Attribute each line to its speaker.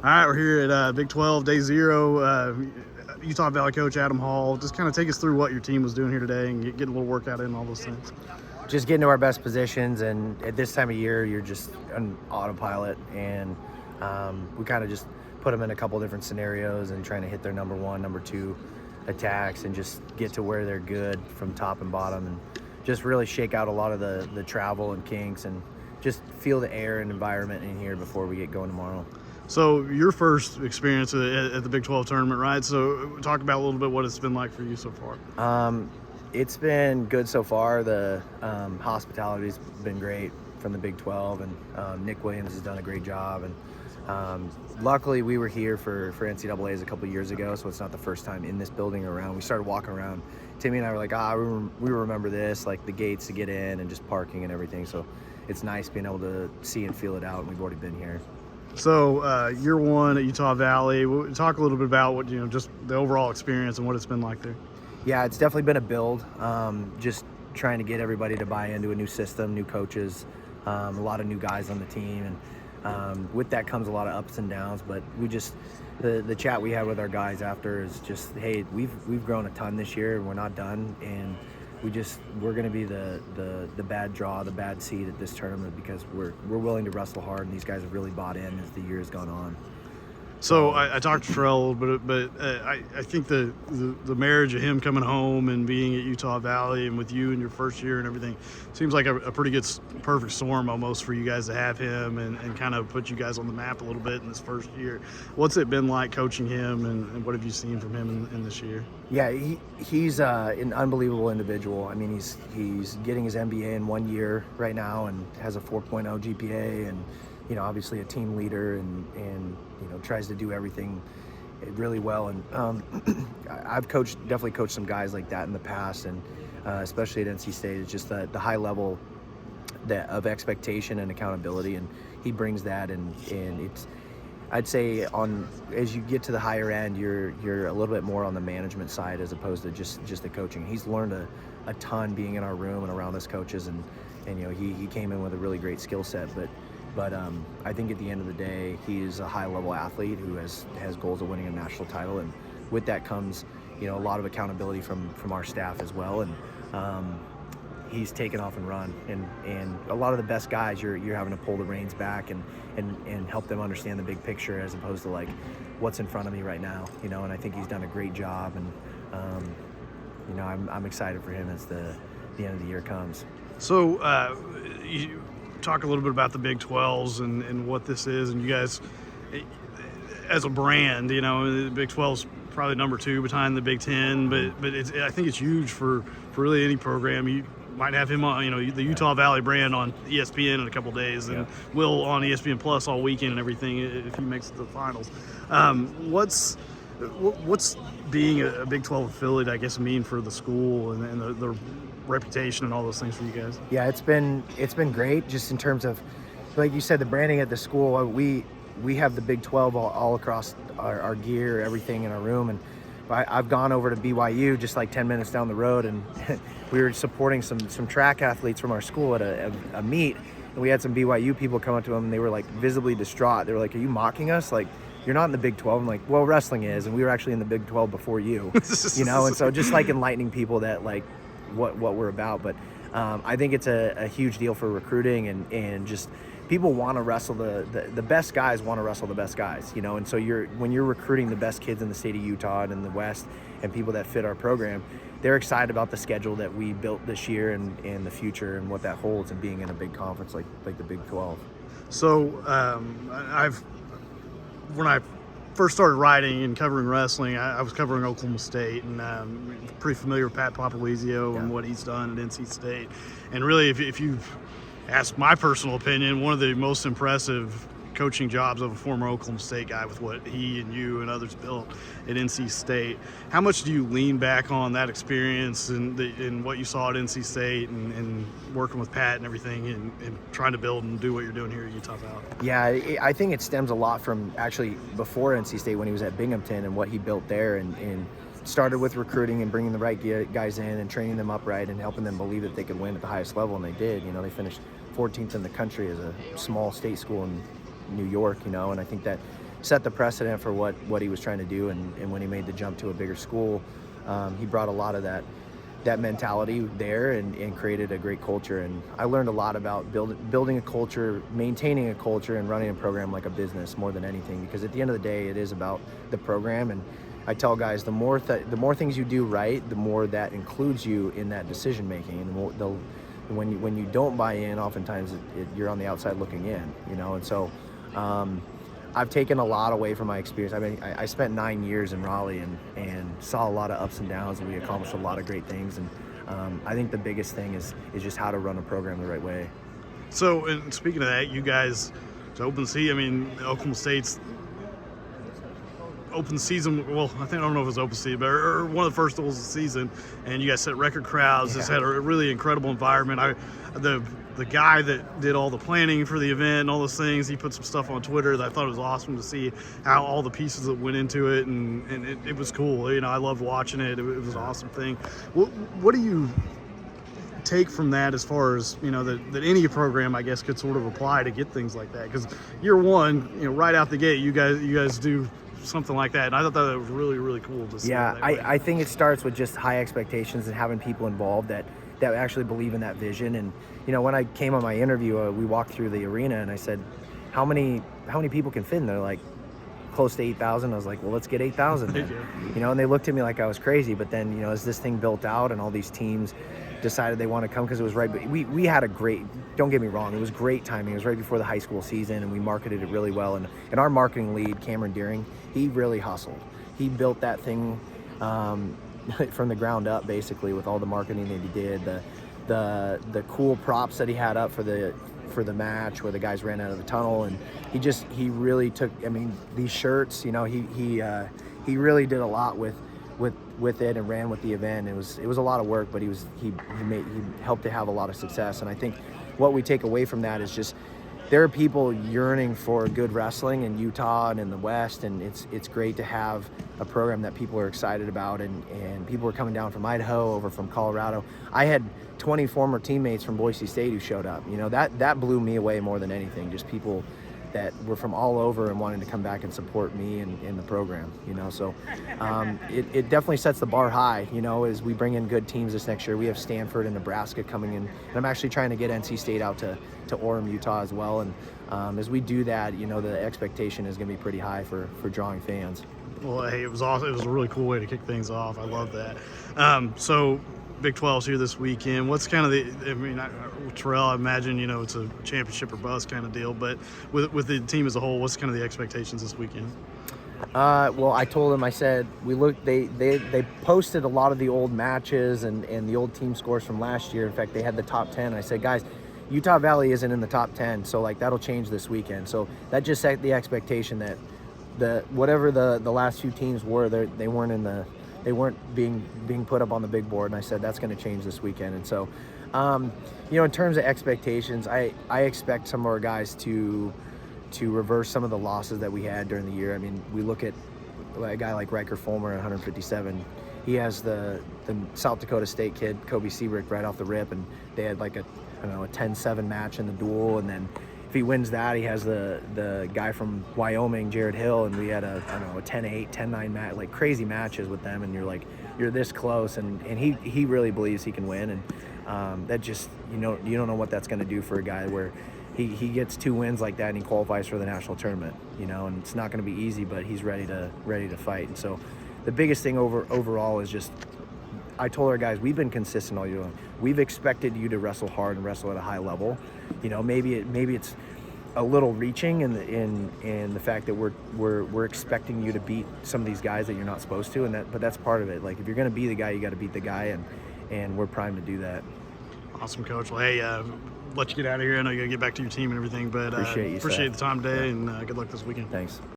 Speaker 1: All right, we're here at Big 12 Day Zero. Utah Valley coach Adam Hall. Just kind of take us through what your team was doing here today and get a little workout in and all those things.
Speaker 2: Just getting to our best positions, and at this time of year, you're just on autopilot, and we kind of just put them in a couple different scenarios and trying to hit their number one, number two attacks and just get to where they're good from top and bottom, and just really shake out a lot of the travel and kinks and just feel the air and environment in here before we get going tomorrow.
Speaker 1: So your first experience at the Big 12 tournament, right? So talk about a little bit what it's been like for you so far.
Speaker 2: It's been good so far. The hospitality's been great from the Big 12, and Nick Williams has done a great job. And luckily, we were here for NCAA's a couple of years ago, so it's not the first time in this building or around. We started walking around. Timmy and I were like, we remember this, like the gates to get in and just parking and everything. So it's nice being able to see and feel it out, and we've already been here.
Speaker 1: So year one at Utah Valley. Talk a little bit about what just the overall experience and what it's been like there.
Speaker 2: Yeah, it's definitely been a build. Just trying to get everybody to buy into a new system, new coaches, a lot of new guys on the team, and with that comes a lot of ups and downs. But we just the chat we had with our guys after is just, hey, we've grown a ton this year, and we're not done, and we're going to be the bad draw, the bad seed at this tournament because we're willing to wrestle hard, and these guys have really bought in as the year has gone on.
Speaker 1: So I talked to Terrell a little bit, but I think the marriage of him coming home and being at Utah Valley and with you in your first year and everything seems like a pretty good, perfect storm almost for you guys to have him and kind of put you guys on the map a little bit in this first year. What's it been like coaching him, and what have you seen from him in this year?
Speaker 2: Yeah, he's an unbelievable individual. I mean, he's getting his MBA in 1 year right now and has a 4.0 GPA, and obviously a team leader, and tries to do everything really well. And I've definitely coached some guys like that in the past, and especially at NC State. It's just the high level of expectation and accountability, and he brings that. And it's, I'd say, as you get to the higher end, you're a little bit more on the management side as opposed to just the coaching. He's learned a ton being in our room and around us coaches, and he came in with a really great skill set, but I think at the end of the day, he's a high-level athlete who has goals of winning a national title, and with that comes, a lot of accountability from our staff as well. And he's taken off and run, and a lot of the best guys, you're having to pull the reins back and help them understand the big picture as opposed to like what's in front of me right now. And I think he's done a great job, and I'm excited for him as the end of the year comes.
Speaker 1: So you talk a little bit about the Big 12s and what this is, and you guys as a brand, the Big 12's probably number 2 behind the Big 10, but I think it's huge for really any program. You might have him on, the Utah Valley brand on ESPN in a couple of days, and Will on ESPN Plus all weekend and everything if he makes it to the finals. What's being a Big 12 affiliate, I guess, mean for the school and the reputation and all those things for you guys?
Speaker 2: Yeah, it's been great, just in terms of, like you said, the branding at the school. We have the Big 12 all across our gear, everything in our room, and I've gone over to BYU just like 10 minutes down the road, and we were supporting some track athletes from our school at a meet, and we had some BYU people come up to them, and they were like visibly distraught. They were like, "Are you mocking us? Like, you're not in the Big 12. I'm like, well, wrestling is, and we were actually in the Big 12 before you." And so just like enlightening people that like what we're about. But I think it's a huge deal for recruiting, and just people want to wrestle the best guys want to wrestle the best guys, and so when you're recruiting the best kids in the state of Utah and in the West, and people that fit our program, they're excited about the schedule that we built this year and the future and what that holds, and being in a big conference like the Big 12.
Speaker 1: So when I first started writing and covering wrestling, I was covering Oklahoma State, and pretty familiar with Pat Popolizio and what he's done at NC State. And really, if you've asked my personal opinion, one of the most impressive coaching jobs of a former Oklahoma State guy with what he and you and others built at NC State. How much do you lean back on that experience and what you saw at NC State and working with Pat and everything and trying to build and do what you're doing here at Utah Valley?
Speaker 2: Yeah, I think it stems a lot from actually before NC State, when he was at Binghamton and what he built there, and started with recruiting and bringing the right guys in and training them up right and helping them believe that they could win at the highest level, and they did. They finished 14th in the country as a small state school in New York, and I think that set the precedent for what he was trying to do. And when he made the jump to a bigger school, he brought a lot of that mentality there and created a great culture. And I learned a lot about building a culture, maintaining a culture, and running a program like a business more than anything, because at the end of the day, it is about the program. And I tell guys, the more things you do right, the more that includes you in that decision making. And when you don't buy in, oftentimes you're on the outside looking in, And so I've taken a lot away from my experience. I mean, I spent 9 years in Raleigh and saw a lot of ups and downs, and we accomplished a lot of great things. And I think the biggest thing is just how to run a program the right way.
Speaker 1: So, and speaking of that, you guys, to open season, I mean, Oklahoma State's open season, well, I don't know if it was open season, but or one of the first goals of the season, and you guys set record crowds. Just had a really incredible environment. The guy that did all the planning for the event and all those things, he put some stuff on Twitter that I thought it was awesome to see how all the pieces that went into it, and it was cool. I loved watching it. It was an awesome thing. What do you take from that as far as that any program, I guess, could sort of apply to get things like that? Because year one, right out the gate, you guys do something like that, and I thought that was really, really cool to see.
Speaker 2: Yeah, I think it starts with just high expectations and having people involved that actually believe in that vision. And when I came on my interview, we walked through the arena and I said, how many people can fit in there? Like, close to 8,000. I was like, well, let's get 8,000 then. And they looked at me like I was crazy. But then as this thing built out and all these teams decided they want to come, because it was right, but we had a great, don't get me wrong, it was great timing. It was right before the high school season, and we marketed it really well. And our marketing lead, Cameron Deering, he really hustled. He built that thing from the ground up, basically, with all the marketing that he did, the cool props that he had up for the match where the guys ran out of the tunnel. And he really took, these shirts, he really did a lot with it and ran with the event. It was a lot of work, but he helped to have a lot of success. And I think what we take away from that is just there are people yearning for good wrestling in Utah and in the West, and it's great to have a program that people are excited about, and people are coming down from Idaho, over from Colorado. I had 20 former teammates from Boise State who showed up. That blew me away more than anything, just people that were from all over and wanting to come back and support me in the program, So it definitely sets the bar high, as we bring in good teams this next year. We have Stanford and Nebraska coming in, and I'm actually trying to get NC State out to Orem, Utah as well. And as we do that, the expectation is going to be pretty high for drawing fans.
Speaker 1: Well, hey, it was awesome. It was a really cool way to kick things off. I love that. So Big 12's here this weekend. What's kind of Terrell, I imagine, it's a championship or bust kind of deal, but with the team as a whole, what's kind of the expectations this weekend?
Speaker 2: Well, I told them, I said, they posted a lot of the old matches and the old team scores from last year. In fact, they had the top 10. I said, guys, Utah Valley isn't in the top 10, so that'll change this weekend. So that just set the expectation that whatever the last few teams were, they weren't being put up on the big board. And I said, that's going to change this weekend. And so, in terms of expectations, I expect some of our guys to reverse some of the losses that we had during the year. We look at a guy like Riker Fulmer at 157. He has the South Dakota State kid, Kobe Seabrick, right off the rip, and they had like a 10-7 match in the duel. And then if he wins that, he has the guy from Wyoming, Jared Hill, and we had a 10-8, 10-9 match, like crazy matches with them. And you're this close, and he really believes he can win. And that just, you don't know what that's going to do for a guy where he gets 2 wins like that and he qualifies for the national tournament, and it's not going to be easy, but he's ready to fight. And so the biggest thing overall is just, I told our guys, we've been consistent all year long. We've expected you to wrestle hard and wrestle at a high level. Maybe it's a little reaching in the fact that we're expecting you to beat some of these guys that you're not supposed to, but that's part of it. Like, if you're going to be the guy, you got to beat the guy, and we're primed to do that.
Speaker 1: Awesome, Coach. Well, hey, let you get out of here. I know you got to get back to your team and everything, but appreciate the time today, and good luck this weekend.
Speaker 2: Thanks.